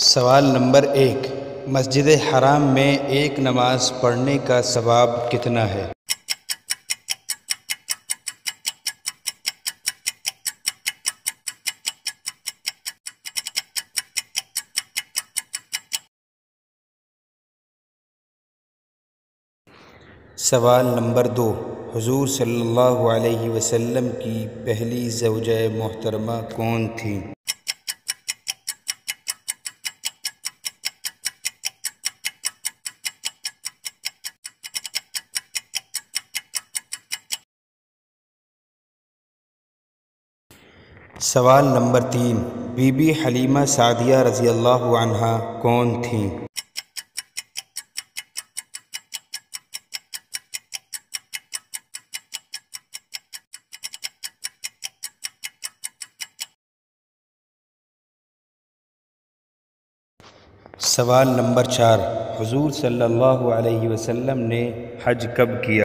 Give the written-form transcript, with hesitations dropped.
سوال نمبر 1، مسجد حرام میں ایک نماز پڑھنے کا ثواب کتنا ہے؟ سوال نمبر 2، حضور صلی اللہ علیہ وسلم کی پہلی زوجہ محترمہ کون تھیں؟ سوال نمبر 3، بی بی حلیمہ سعدیہ رضی اللہ عنہا کون تھیں؟ سوال نمبر 4، حضور صلی اللہ علیہ وسلم نے حج کب کیا؟